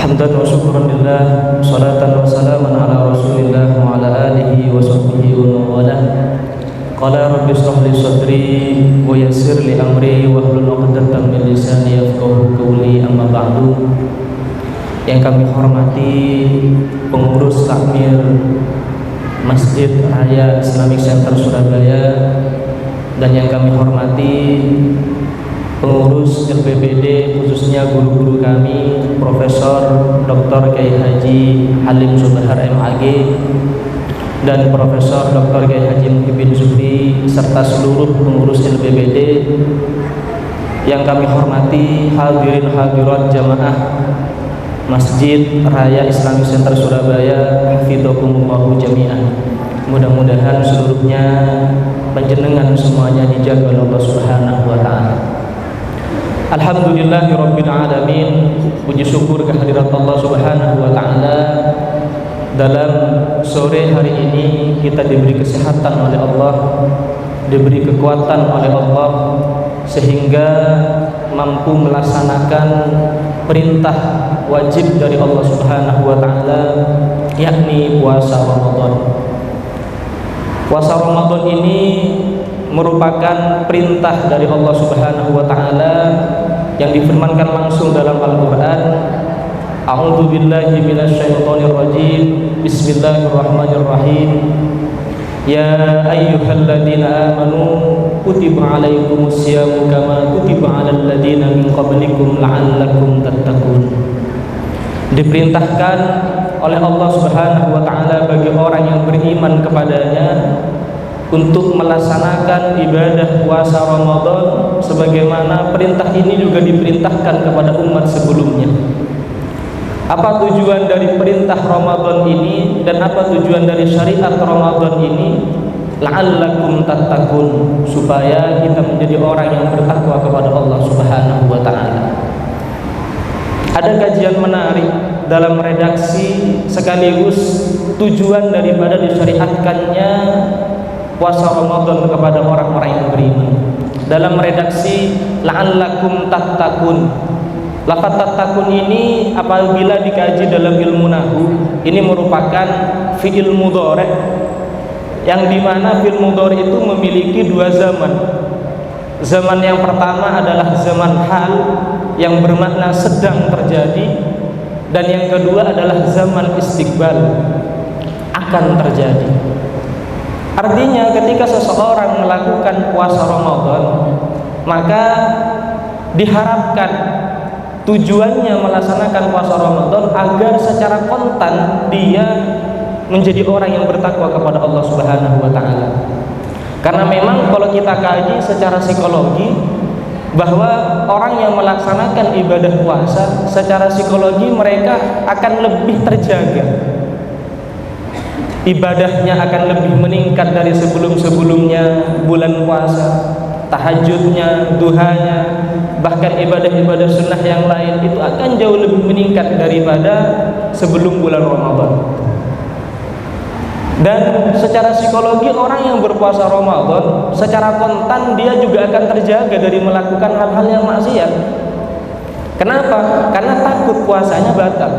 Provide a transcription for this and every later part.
Hamdan wa syukran lillah, salatan wa salaman ala rasulillah wa ala alihi wa sahbihi wa mawalah. Qala rabbi shrah li sadri wa yassir li amri wahlul 'uqdatam min lisani yafqahu qawli, amma ba'du. Yang kami hormati pengurus takmir Masjid Raya Islamic Center Surabaya, dan yang kami hormati pengurus LPPD, khususnya guru-guru kami, Profesor Dr. Kiai Haji Halim Subahar MAG dan Profesor Dr. Kiai Haji Muhyiddin Zuhri, serta seluruh pengurus LPPD. Yang kami hormati hadirin hadirat jamaah Masjid Raya Islamic Center Surabaya, hafidhakumullahu jami'an. Mudah-mudahan seluruhnya panjenengan semuanya dijaga oleh Allah Subhanahu wa taala. Alhamdulillahirabbil alamin. Puji syukur kehadirat Allah Subhanahu wa taala. Dalam sore hari ini kita diberi kesehatan oleh Allah, diberi kekuatan oleh Allah, sehingga mampu melaksanakan perintah wajib dari Allah Subhanahu wa taala, yakni puasa Ramadan. Puasa Ramadan ini merupakan perintah dari Allah Subhanahu wa taala yang difirmankan langsung dalam Al-Qur'an. A'udzu billahi minasyaitonir rajim. Bismillahirrahmanirrahim. Ya ayyuhalladzina amanu kutiba 'alaikumus syamu kama kutiba 'alal ladzina min qablikum la'allakum tattaqun. Diperintahkan oleh Allah Subhanahu wa taala bagi orang yang beriman kepadanya untuk melaksanakan ibadah puasa Ramadan sebagaimana perintah ini juga diperintahkan kepada umat sebelumnya. Apa tujuan dari perintah Ramadan ini dan apa tujuan dari syariat Ramadan ini? La'allakum tattaqun, supaya kita menjadi orang yang bertakwa kepada Allah Subhanahu wa taala. Ada kajian menarik dalam redaksi sekaligus tujuan daripada disyariatkannya puasa Ramadan kepada orang-orang yang beriman. Dalam redaksi la'allakum tattaqun, lafaz tattaqun ini apabila dikaji dalam ilmu nahwu, ini merupakan fi'il mudhari', yang dimana fi'il mudhari' itu memiliki dua zaman. Zaman yang pertama adalah zaman hal yang bermakna sedang terjadi, dan yang kedua adalah zaman istiqbal, akan terjadi. Artinya ketika seseorang melakukan puasa Ramadan, maka diharapkan tujuannya melaksanakan puasa Ramadan agar secara kontan dia menjadi orang yang bertakwa kepada Allah Subhanahu wa taala. Karena memang kalau kita kaji secara psikologi, bahwa orang yang melaksanakan ibadah puasa secara psikologi mereka akan lebih terjaga, ibadahnya akan lebih meningkat dari sebelum-sebelumnya bulan puasa, tahajudnya, duhanya, bahkan ibadah-ibadah sunnah yang lain itu akan jauh lebih meningkat daripada sebelum bulan Ramadan. Dan secara psikologi orang yang berpuasa Ramadan secara kontan dia juga akan terjaga dari melakukan hal-hal yang maksiat. Kenapa? Karena takut puasanya batal.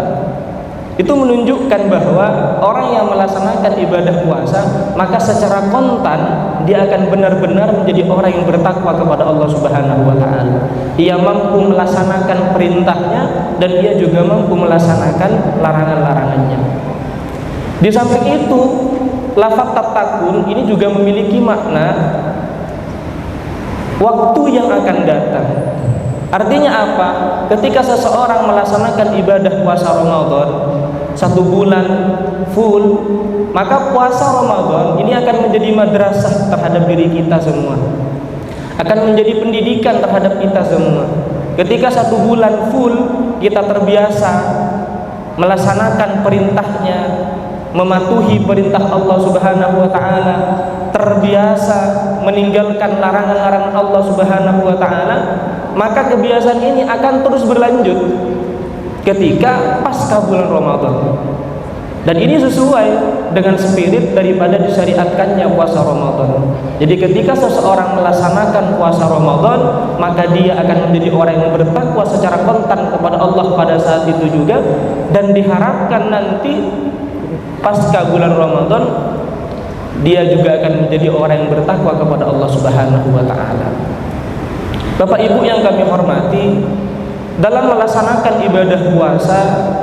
Itu menunjukkan bahwa orang yang melaksanakan ibadah puasa, maka secara kontan dia akan benar-benar menjadi orang yang bertakwa kepada Allah Subhanahu wa taala. Ia mampu melaksanakan perintahnya dan ia juga mampu melaksanakan larangan-larangannya. Di samping itu, lafaz tattaqun ini juga memiliki makna waktu yang akan datang. Artinya apa? Ketika seseorang melaksanakan ibadah puasa Ramadan 1 bulan full, maka puasa Ramadan ini akan menjadi madrasah terhadap diri kita semua, akan menjadi pendidikan terhadap kita semua. Ketika 1 bulan full kita terbiasa melaksanakan perintahnya, mematuhi perintah Allah Subhanahu wa taala, terbiasa meninggalkan larangan-larangan Allah Subhanahu wa taala, maka kebiasaan ini akan terus berlanjut ketika pasca bulan Ramadan. Dan ini sesuai dengan spirit daripada disyariatkannya puasa Ramadan. Jadi ketika seseorang melaksanakan puasa Ramadan, maka dia akan menjadi orang yang bertakwa secara kontan kepada Allah pada saat itu juga, dan diharapkan nanti pasca bulan Ramadan dia juga akan menjadi orang yang bertakwa kepada Allah Subhanahu wa taala. Bapak Ibu yang kami hormati, dalam melaksanakan ibadah puasa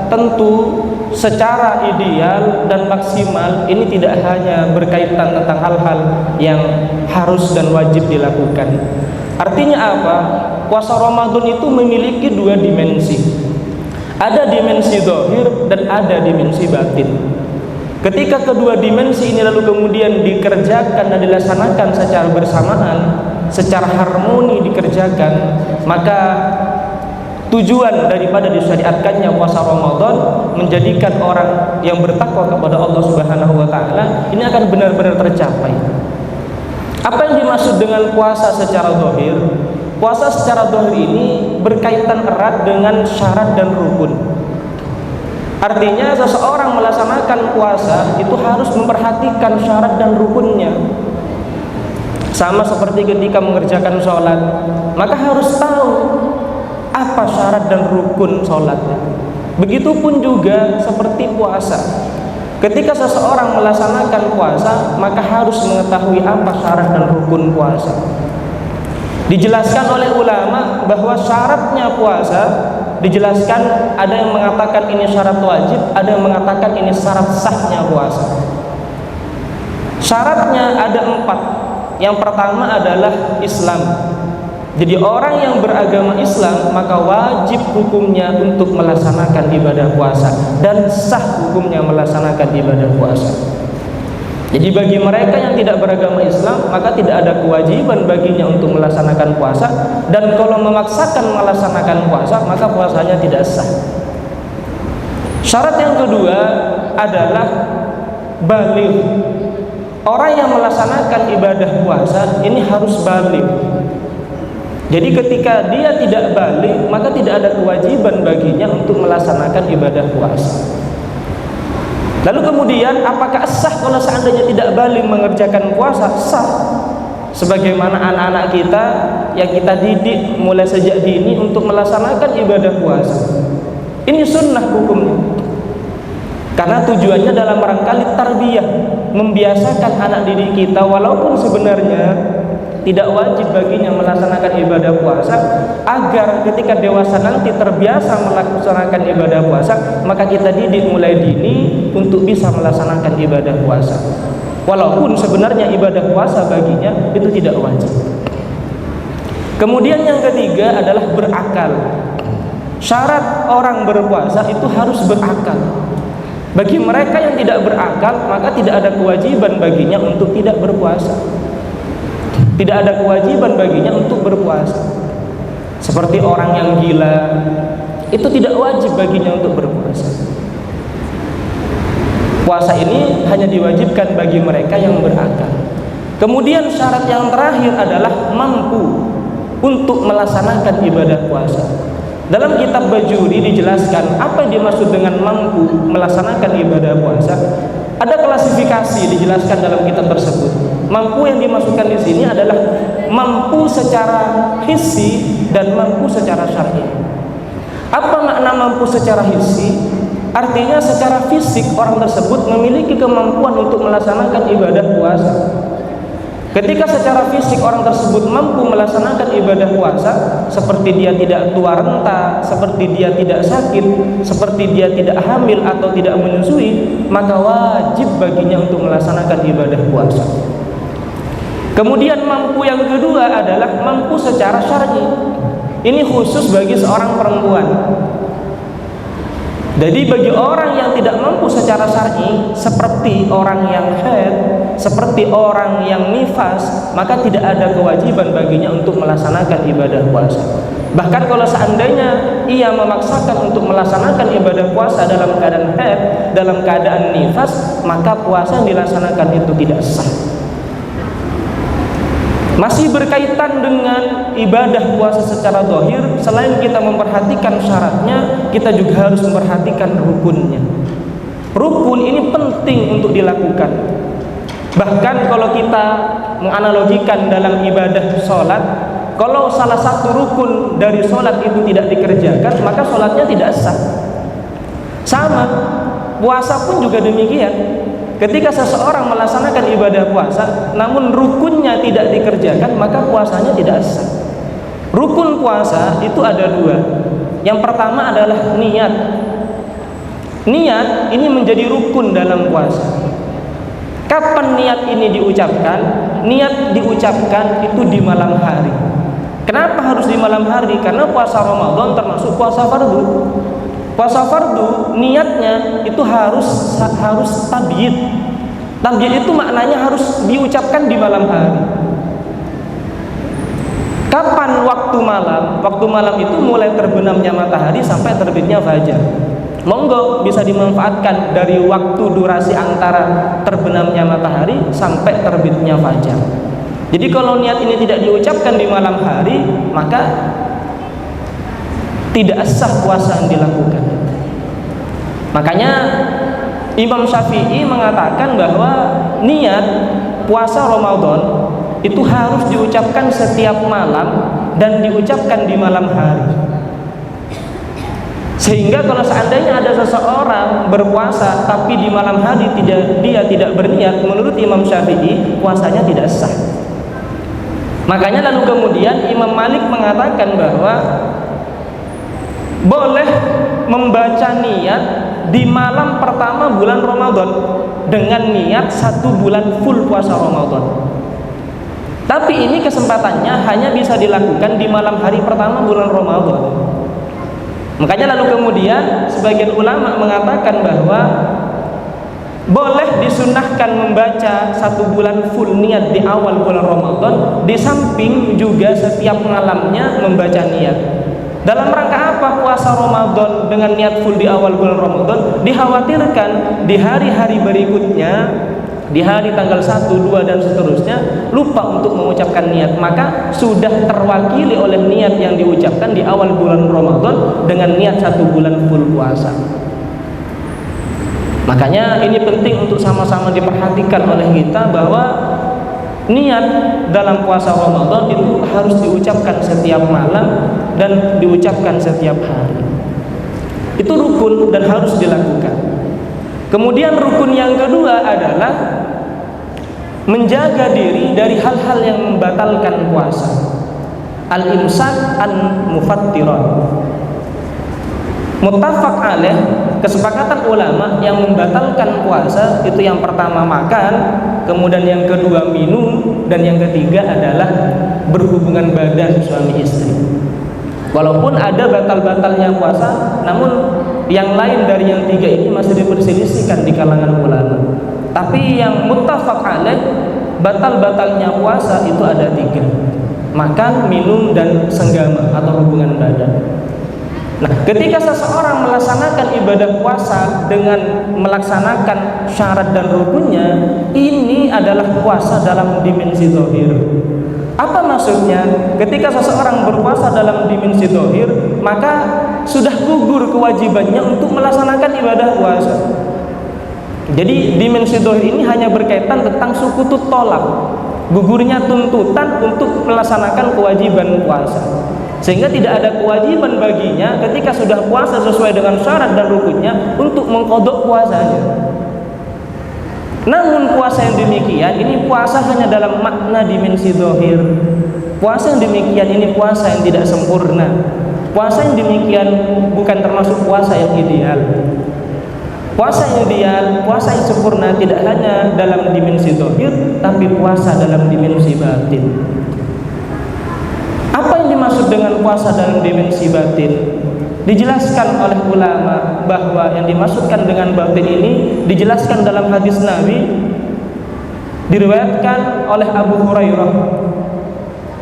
tentu secara ideal dan maksimal ini tidak hanya berkaitan tentang hal-hal yang harus dan wajib dilakukan. Artinya apa? Puasa Ramadan itu memiliki dua dimensi. Ada dimensi zahir dan ada dimensi batin. Ketika kedua dimensi ini lalu kemudian dikerjakan dan dilaksanakan secara bersamaan, secara harmoni dikerjakan, maka tujuan daripada disyariatkannya puasa Ramadan menjadikan orang yang bertakwa kepada Allah Subhanahu wa taala ini akan benar-benar tercapai. Apa yang dimaksud dengan puasa secara zahir? Puasa secara zahir ini berkaitan erat dengan syarat dan rukun. Artinya seseorang melaksanakan puasa itu harus memperhatikan syarat dan rukunnya. Sama seperti ketika mengerjakan sholat, maka harus tahu apa syarat dan rukun sholatnya. Begitupun juga seperti puasa. Ketika seseorang melaksanakan puasa, maka harus mengetahui apa syarat dan rukun puasa. Dijelaskan oleh ulama bahwa syaratnya puasa dijelaskan, ada yang mengatakan ini syarat wajib, ada yang mengatakan ini syarat sahnya puasa. Syaratnya ada 4. Yang pertama adalah Islam. Jadi orang yang beragama Islam maka wajib hukumnya untuk melaksanakan ibadah puasa dan sah hukumnya melaksanakan ibadah puasa. Jadi bagi mereka yang tidak beragama Islam maka tidak ada kewajiban baginya untuk melaksanakan puasa, dan kalau memaksakan melaksanakan puasa maka puasanya tidak sah. Syarat yang kedua adalah baligh. Orang yang melaksanakan ibadah puasa ini harus baligh. Jadi ketika dia tidak baligh maka tidak ada kewajiban baginya untuk melaksanakan ibadah puasa. Lalu kemudian apakah sah kalau seandainya tidak baligh mengerjakan puasa? Sah. Sebagaimana anak-anak kita yang kita didik mulai sejak dini untuk melaksanakan ibadah puasa. Ini sunnah hukumnya. Karena tujuannya dalam rangkali tarbiyah, membiasakan anak didik kita walaupun sebenarnya tidak wajib baginya melaksanakan ibadah puasa, agar ketika dewasa nanti terbiasa melaksanakan ibadah puasa, maka kita didik mulai dini untuk bisa melaksanakan ibadah puasa. Walaupun sebenarnya ibadah puasa baginya itu tidak wajib. Kemudian yang ketiga adalah berakal. Syarat orang berpuasa itu harus berakal. Bagi mereka yang tidak berakal, maka tidak ada kewajiban baginya untuk tidak berpuasa. Tidak ada kewajiban baginya untuk berpuasa. Seperti orang yang gila, itu tidak wajib baginya untuk berpuasa. Puasa ini hanya diwajibkan bagi mereka yang berakal. Kemudian syarat yang terakhir adalah mampu untuk melaksanakan ibadah puasa. Dalam kitab Bajuri dijelaskan apa yang dimaksud dengan mampu melaksanakan ibadah puasa. Ada klasifikasi dijelaskan dalam kitab tersebut. Mampu yang dimaksudkan di sini adalah mampu secara hissi dan mampu secara syar'i. Apa makna mampu secara hissi? Artinya secara fisik orang tersebut memiliki kemampuan untuk melaksanakan ibadah puasa. Ketika secara fisik orang tersebut mampu melaksanakan ibadah puasa, seperti dia tidak tua renta, seperti dia tidak sakit, seperti dia tidak hamil atau tidak menyusui, maka wajib baginya untuk melaksanakan ibadah puasa. Kemudian mampu yang kedua adalah mampu secara syar'i. Ini khusus bagi seorang perempuan. Jadi bagi orang yang tidak mampu secara syar'i, seperti orang yang haid, seperti orang yang nifas, maka tidak ada kewajiban baginya untuk melaksanakan ibadah puasa. Bahkan kalau seandainya ia memaksakan untuk melaksanakan ibadah puasa dalam keadaan haid, dalam keadaan nifas, maka puasa yang dilaksanakan itu tidak sah. Masih berkaitan dengan ibadah puasa secara zahir, selain kita memperhatikan syaratnya, kita juga harus memperhatikan rukunnya. Rukun ini penting untuk dilakukan. Bahkan kalau kita menganalogikan dalam ibadah sholat, kalau salah satu rukun dari sholat itu tidak dikerjakan, maka sholatnya tidak sah. puasa pun juga demikian. Ketika seseorang melaksanakan ibadah puasa namun rukunnya tidak dikerjakan, maka puasanya tidak sah. Rukun puasa itu ada dua. Yang pertama adalah niat. Niat ini menjadi rukun dalam puasa. Kapan niat ini diucapkan? Niat diucapkan itu di malam hari. Kenapa harus di malam hari? Karena puasa Ramadan termasuk puasa fardu. Puasa fardu niatnya itu harus tabyid. Tabyid itu maknanya harus diucapkan di malam hari. Kapan waktu malam? Waktu malam itu mulai terbenamnya matahari sampai terbitnya fajar. Monggo bisa dimanfaatkan dari waktu durasi antara terbenamnya matahari sampai terbitnya fajar. Jadi kalau niat ini tidak diucapkan di malam hari, maka tidak sah puasa yang dilakukan. Makanya Imam Syafi'i mengatakan bahwa niat puasa Ramadan itu harus diucapkan setiap malam dan diucapkan di malam hari. Sehingga kalau seandainya ada seseorang berpuasa tapi di malam hari dia tidak berniat, menurut Imam Syafi'i puasanya tidak sah. Makanya lalu kemudian Imam Malik mengatakan bahwa boleh membaca niat di malam pertama bulan Ramadan dengan niat 1 bulan full puasa Ramadan. Tapi ini kesempatannya hanya bisa dilakukan di malam hari pertama bulan Ramadan. Makanya lalu kemudian sebagian ulama mengatakan bahwa boleh disunahkan membaca 1 bulan full niat di awal bulan Ramadan, di samping juga setiap malamnya membaca niat. Dalam rangka apa puasa Ramadan dengan niat full di awal bulan Ramadan? Dikhawatirkan di hari-hari berikutnya, di hari tanggal 1, 2 dan seterusnya lupa untuk mengucapkan niat, maka sudah terwakili oleh niat yang diucapkan di awal bulan Ramadan dengan niat 1 bulan full puasa. Makanya ini penting untuk sama-sama diperhatikan oleh kita bahwa niat dalam puasa Ramadan itu harus diucapkan setiap malam dan diucapkan setiap hari. Itu rukun dan harus dilakukan. Kemudian rukun yang kedua adalah menjaga diri dari hal-hal yang membatalkan puasa. Al-imsak an-mufattirat. Muttafaq alaih, kesepakatan ulama yang membatalkan puasa itu yang pertama makan, kemudian yang kedua minum, dan yang ketiga adalah berhubungan badan suami istri. Walaupun ada batal-batalnya puasa, namun yang lain dari yang tiga ini masih diperselisihkan di kalangan ulama. Tapi yang muttafaq alaih, batal-batalnya puasa itu ada 3: makan, minum, dan senggama atau hubungan badan. Nah, ketika seseorang melaksanakan ibadah puasa dengan melaksanakan syarat dan rukunnya, ini adalah puasa dalam dimensi zahir. Apa maksudnya? Ketika seseorang berpuasa dalam dimensi zahir, maka sudah gugur kewajibannya untuk melaksanakan ibadah puasa. Jadi dimensi zahir ini hanya berkaitan tentang sukutut tolak, gugurnya tuntutan untuk melaksanakan kewajiban puasa. Sehingga tidak ada kewajiban baginya ketika sudah puasa sesuai dengan syarat dan rukunnya untuk mengqadha puasanya. Namun puasa yang demikian ini puasa hanya dalam makna dimensi zahir. Puasa yang demikian ini puasa yang tidak sempurna. Puasa yang demikian bukan termasuk puasa yang ideal. Puasa yang ideal, puasa yang sempurna tidak hanya dalam dimensi zahir, tapi puasa dalam dimensi batin. Apa yang dimaksud dengan puasa dalam dimensi batin? Dijelaskan oleh ulama bahwa yang dimaksudkan dengan batin ini dijelaskan dalam hadis Nabi, diriwayatkan oleh Abu Hurairah.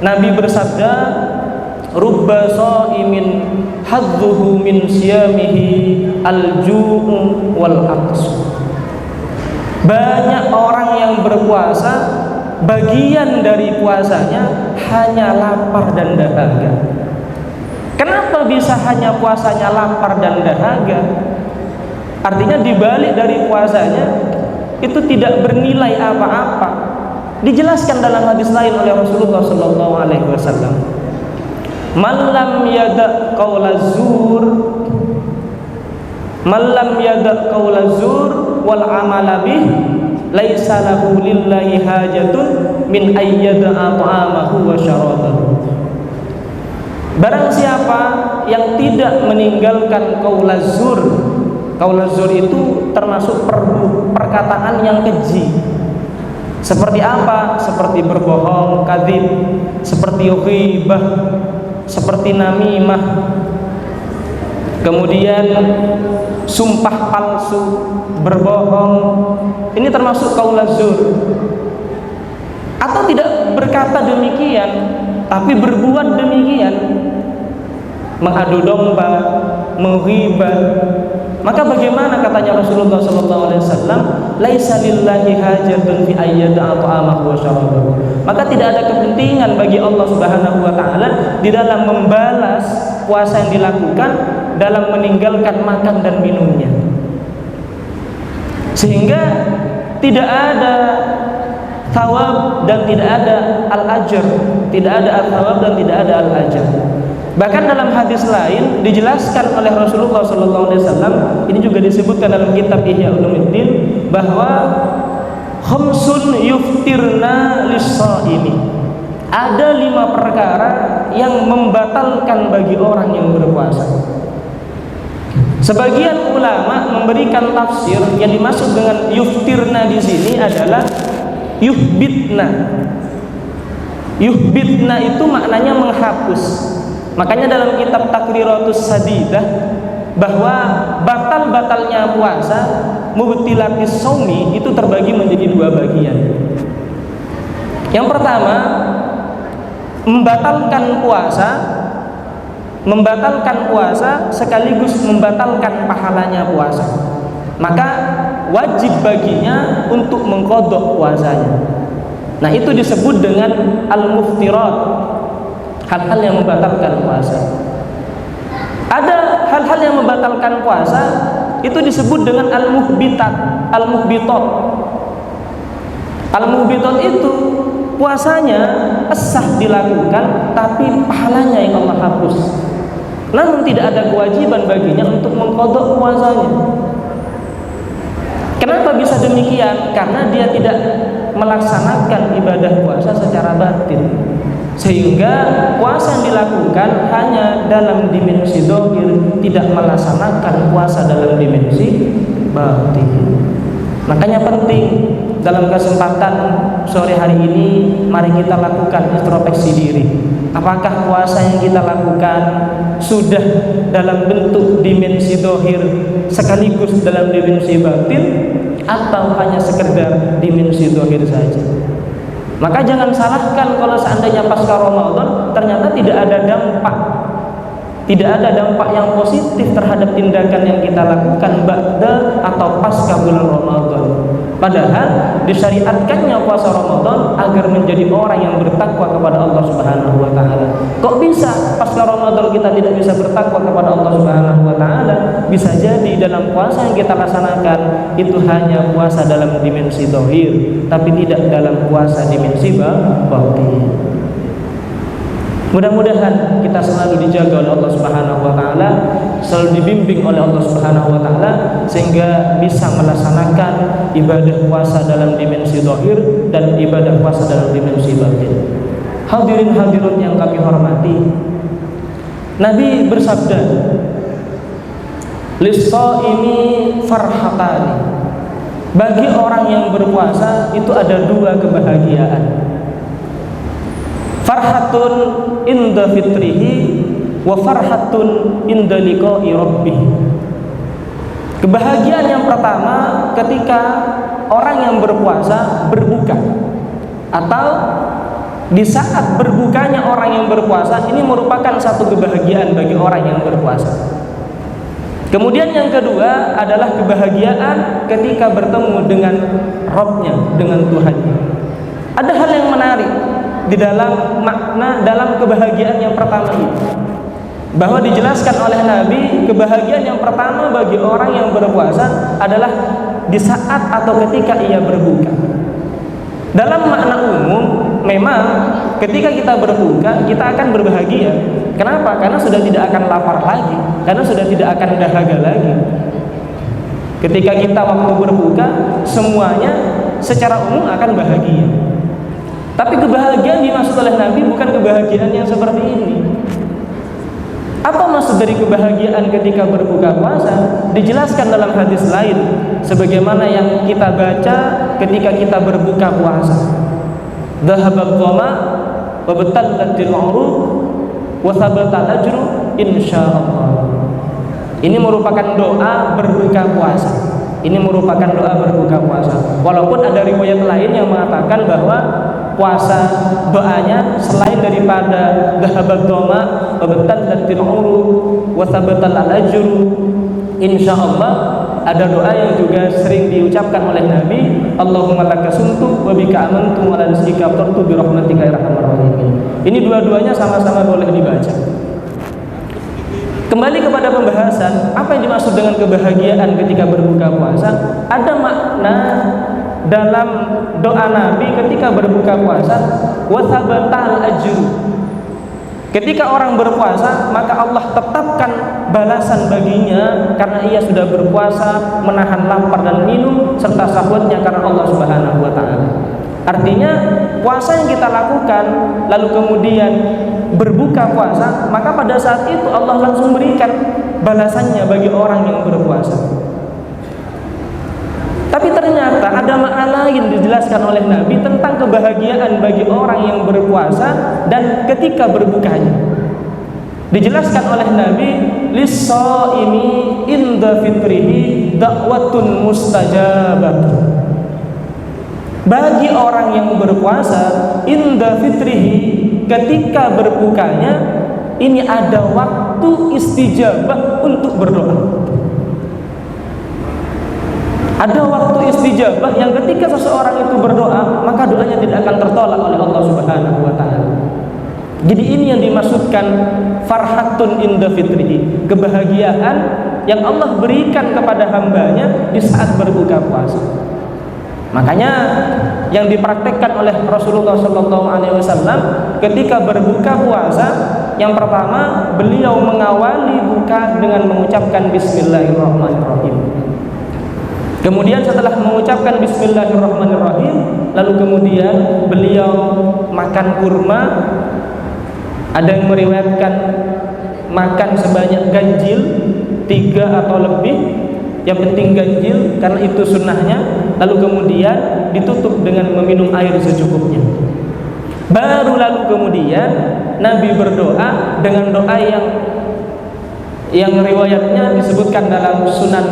Nabi bersabda, "Rubba sha'imin hadzuhu min siyamihi al-ju'u wal aqsu." Banyak orang yang berpuasa, bagian dari puasanya hanya lapar dan dahaga. Kenapa bisa hanya puasanya lapar dan dahaga? Artinya dibalik dari puasanya itu tidak bernilai apa-apa. Dijelaskan dalam hadis lain oleh Rasulullah SAW. Man lam yada' qaulaz zur Man lam yada' qaula zur wal amala bih laisa lahu lillahi hajatun min ayyada'a ta'amahu wa syarabahu. Barang siapa yang tidak meninggalkan qaula zur. Qaula zur itu termasuk perkataan yang keji. Seperti apa? Seperti berbohong, kadzib, seperti ghibah, seperti namimah, kemudian sumpah palsu, berbohong. Ini termasuk qaula zur. Atau tidak berkata demikian tapi berbuat demikian, mengadu domba, menghibah. Maka bagaimana katanya Rasulullah SAW, laisa lillahi hajatun fi ayyada'a ta'amahu wa syarabahu. Maka tidak ada kepentingan bagi Allah Subhanahu wa taala di dalam membalas puasa yang dilakukan dalam meninggalkan makan dan minumnya. Sehingga tidak ada thawab dan tidak ada al-ajr, tidak ada al-thawab dan tidak ada al-ajr. Bahkan dalam hadis lain dijelaskan oleh Rasulullah SAW, ini juga disebutkan dalam kitab Ihya Ulumuddin, bahwa khamsun yuftirna lis-shaimi. Ada 5 perkara yang membatalkan bagi orang yang berpuasa. Sebagian ulama memberikan tafsir yang dimaksud dengan yuftirna di sini adalah yuhbitna. Yuhbitna itu maknanya menghapus. Makanya dalam kitab Takriratus Sadidah bahwa batal-batalnya puasa, mubtilatis shaumi, itu terbagi menjadi 2 bagian. Yang pertama, membatalkan puasa sekaligus membatalkan pahalanya puasa. Maka wajib baginya untuk mengqadha puasanya. Nah, itu disebut dengan al-muftirat, hal-hal yang membatalkan puasa. Ada hal-hal yang membatalkan puasa itu disebut dengan al-muhbitat, al-muhbitat. Al-muhbitat itu puasanya sah dilakukan tapi pahalanya yang Allah hapus. Namun tidak ada kewajiban baginya untuk mengqadha puasanya. Kenapa bisa demikian? Karena dia tidak melaksanakan ibadah puasa secara batin, sehingga puasa yang dilakukan hanya dalam dimensi zahir, tidak melaksanakan puasa dalam dimensi batin. Makanya penting dalam kesempatan sore hari ini, mari kita lakukan introspeksi diri. Apakah puasa yang kita lakukan sudah dalam bentuk dimensi zahir sekaligus dalam dimensi batin, atau hanya sekedar dimensi zahir saja? Maka jangan salahkan kalau seandainya pasca Ramadan ternyata tidak ada dampak yang positif terhadap tindakan yang kita lakukan ba'da atau pasca bulan Ramadan. Padahal disyariatkannya puasa Ramadan agar menjadi orang yang bertakwa kepada Allah Subhanahu wa taala. Kok bisa pasca Ramadan kita tidak bisa bertakwa kepada Allah Subhanahu wa taala? Bisa jadi dalam puasa yang kita laksanakan itu hanya puasa dalam dimensi zahir, tapi tidak dalam puasa dimensi batin. Mudah-mudahan kita selalu dijaga oleh Allah Subhanahu wa taala, selalu dibimbing oleh Allah Subhanahu wa taala sehingga bisa melaksanakan ibadah puasa dalam dimensi zahir dan ibadah puasa dalam dimensi batin. Hadirin hadirat yang kami hormati, Nabi bersabda, "Lis-shaimi farhatani." Bagi orang yang berpuasa itu ada 2 kebahagiaan. Farhatun inda fitrihi wa farhatun inda liqa'i rabbih. Kebahagiaan yang pertama ketika orang yang berpuasa berbuka, atau di saat berbukanya orang yang berpuasa, ini merupakan satu kebahagiaan bagi orang yang berpuasa. Kemudian yang kedua adalah kebahagiaan ketika bertemu dengan Rabb-nya, dengan Tuhannya. Ada hal yang menarik di dalam makna dalam kebahagiaan yang pertama ini, bahwa dijelaskan oleh Nabi kebahagiaan yang pertama bagi orang yang berpuasa adalah di saat atau ketika ia berbuka. Dalam makna umum memang ketika kita berbuka kita akan berbahagia. Kenapa? Karena sudah tidak akan lapar lagi, karena sudah tidak akan dahaga lagi. Ketika kita waktu berbuka, semuanya secara umum akan bahagia. Tapi kebahagiaan dimaksud oleh Nabi bukan kebahagiaan yang seperti ini. Apa maksud dari kebahagiaan ketika berbuka puasa? Dijelaskan dalam hadis lain, sebagaimana yang kita baca ketika kita berbuka puasa. Dhahabad dhama wa batallatil 'uruq wa thabatal ajru insyaallah. Ini merupakan doa berbuka puasa. Ini merupakan doa berbuka puasa. Walaupun ada riwayat lain yang mengatakan bahwa puasa doanya selain daripada dhahabad dhama wa batallatil 'uruq wa thabatal ajru insyaallah, ada doa yang juga sering diucapkan oleh Nabi, Allahumma laka sumtu wa bika amantu wa ala rizqika aftartu bi rahmatika ya arhamar rahimin. Ini dua-duanya sama-sama boleh dibaca. Kembali kepada pembahasan, apa yang dimaksud dengan kebahagiaan ketika berbuka puasa? Ada makna dalam doa Nabi ketika berbuka puasa, wa thabatal ajru. Ketika orang berpuasa, maka Allah tetapkan balasan baginya karena ia sudah berpuasa, menahan lapar dan minum serta syahwatnya karena Allah Subhanahu wa taala. Artinya, puasa yang kita lakukan lalu kemudian berbuka puasa, maka pada saat itu Allah langsung berikan balasannya bagi orang yang berpuasa. Tapi ternyata ada makna lain dijelaskan oleh Nabi tentang kebahagiaan bagi orang yang berpuasa dan ketika berbukanya. Dijelaskan oleh Nabi, lis-shaimi inda fitrihi da'watun mustajabah. Bagi orang yang berpuasa, inda fitrihi, ketika berbukanya, ini ada waktu istijabah untuk berdoa. Ada waktu istijabah yang ketika seseorang itu berdoa, maka doanya tidak akan tertolak oleh Allah Subhanahu wa taala. Jadi ini yang dimaksudkan farhatun inda fitrihi, kebahagiaan yang Allah berikan kepada hambanya di saat berbuka puasa. Makanya yang dipraktekkan oleh Rasulullah SAW ketika berbuka puasa, yang pertama beliau mengawali buka dengan mengucapkan Bismillahirrahmanirrahim. Kemudian setelah mengucapkan Bismillahirrahmanirrahim, lalu kemudian beliau makan kurma. Ada yang meriwayatkan makan sebanyak ganjil 3 atau lebih, yang penting ganjil karena itu sunnahnya. Lalu kemudian ditutup dengan meminum air secukupnya. Baru lalu kemudian Nabi berdoa dengan doa yang riwayatnya disebutkan dalam Sunan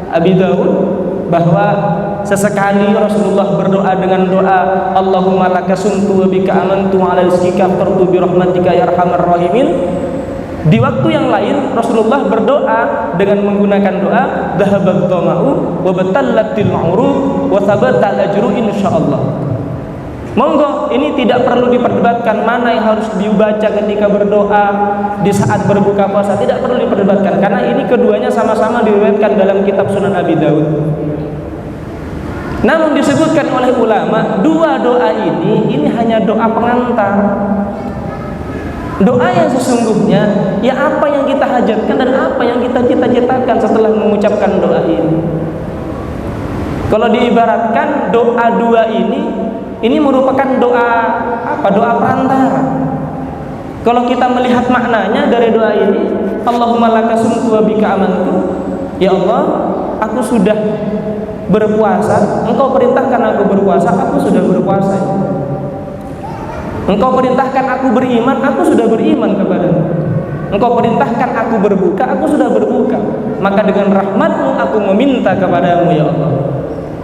Abi Dawud, bahwa sesekali Rasulullah berdoa dengan doa Allahumma laka sumtu wa bika amantu wa ala rizqika aftartu bi rahmatika ya arhamar rahimin. Di waktu yang lain Rasulullah berdoa dengan menggunakan doa dhahabad dhama'u wa batallatil 'uruq wa thabatal ajru insyaallah. Monggo, ini tidak perlu diperdebatkan mana yang harus dibaca ketika berdoa di saat berbuka puasa, tidak perlu diperdebatkan karena ini keduanya sama-sama diriwayatkan dalam kitab Sunan Abi Dawud. Namun disebutkan oleh ulama, dua doa ini hanya doa pengantar. Doa yang sesungguhnya ya apa yang kita hajatkan dan apa yang kita cita-citakan setelah mengucapkan doa ini. Kalau diibaratkan doa dua ini merupakan doa apa? Doa perantara. Kalau kita melihat maknanya dari doa ini, Allahumma laka sumtu wa bika amantu. Ya Allah, aku sudah berpuasa, Engkau perintahkan aku berpuasa, aku sudah berpuasa. Engkau perintahkan aku beriman, aku sudah beriman kepadamu. Engkau perintahkan aku berbuka, aku sudah berbuka. Maka dengan rahmat-Mu aku meminta kepadamu ya Allah.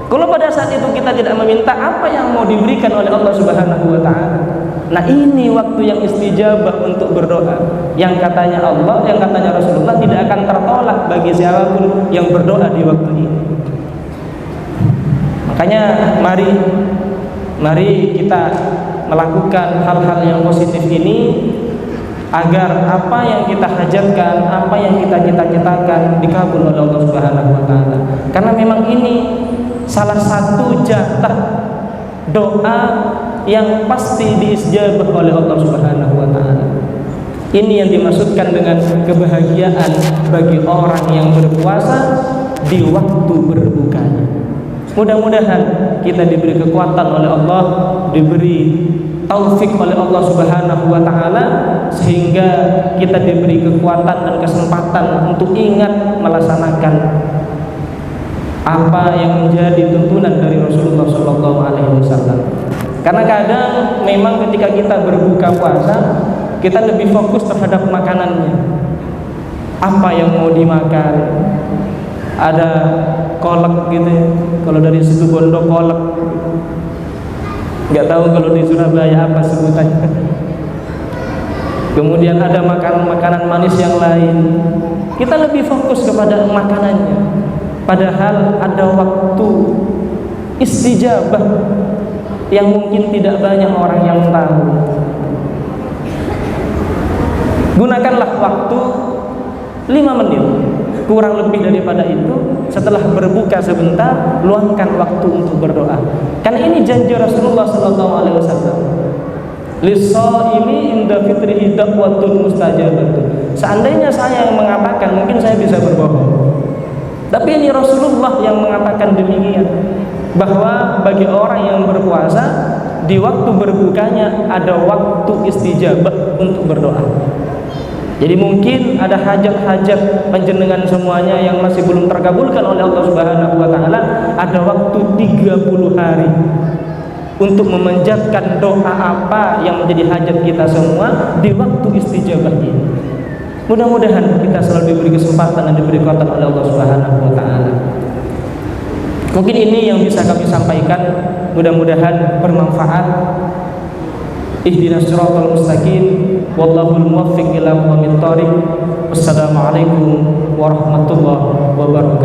Kalau pada saat itu kita tidak meminta, apa yang mau diberikan oleh Allah Subhanahu wa taala? Nah, ini waktu yang istijabah untuk berdoa. Yang katanya Allah, yang katanya Rasulullah tidak akan tertolak bagi siapapun yang berdoa di waktu ini. Makanya mari kita melakukan hal-hal yang positif ini agar apa yang kita hajatkan, apa yang kita cita-citakan dikabul oleh Allah Subhanahu wa taala. Karena memang ini salah satu jatah doa yang pasti diijabah oleh Allah Subhanahu wa taala. Ini yang dimaksudkan dengan kebahagiaan bagi orang yang berpuasa di waktu berbukanya. Mudah-mudahan kita diberi kekuatan oleh Allah, diberi taufik oleh Allah Subhanahu wa taala, sehingga kita diberi kekuatan dan kesempatan untuk ingat melaksanakan apa yang menjadi tuntunan dari Rasulullah sallallahu alaihi wasallam. Karena kadang memang ketika kita berbuka puasa, kita lebih fokus terhadap makanannya. Apa yang mau dimakan? Ada kolak gitu ya. Kalau dari situ Bondo kolak. Nggak tahu kalau di Surabaya apa sebutannya. Kemudian ada makanan-makanan manis yang lain. Kita lebih fokus kepada makanannya. Padahal ada waktu istijabah yang mungkin tidak banyak orang yang tahu. Gunakanlah waktu 5 menit, kurang lebih daripada itu. Setelah berbuka sebentar, luangkan waktu untuk berdoa. Karena ini janji Rasulullah SAW. Lis-shaimi inda fitrihi da'watun mustajabatun. Seandainya saya yang mengatakan, mungkin saya bisa berbohong. Tapi ini Rasulullah yang mengatakan demikian, bahwa bagi orang yang berpuasa, di waktu berbukanya ada waktu istijabah untuk berdoa. Jadi mungkin ada hajat-hajat panjenengan semuanya yang masih belum terkabulkan oleh Allah Subhanahu wa taala, ada waktu 30 hari untuk memanjatkan doa apa yang menjadi hajat kita semua di waktu istijabah ini. Mudah-mudahan kita selalu diberi kesempatan dan diberi kekuatan oleh Allah Subhanahu wa taala. Mungkin ini yang bisa kami sampaikan, mudah-mudahan bermanfaat. Ihdinas siratal mustaqim, wallahul muwaffiq ila aqwamit thoriq. Wassalamualaikum warahmatullahi wabarakatuh.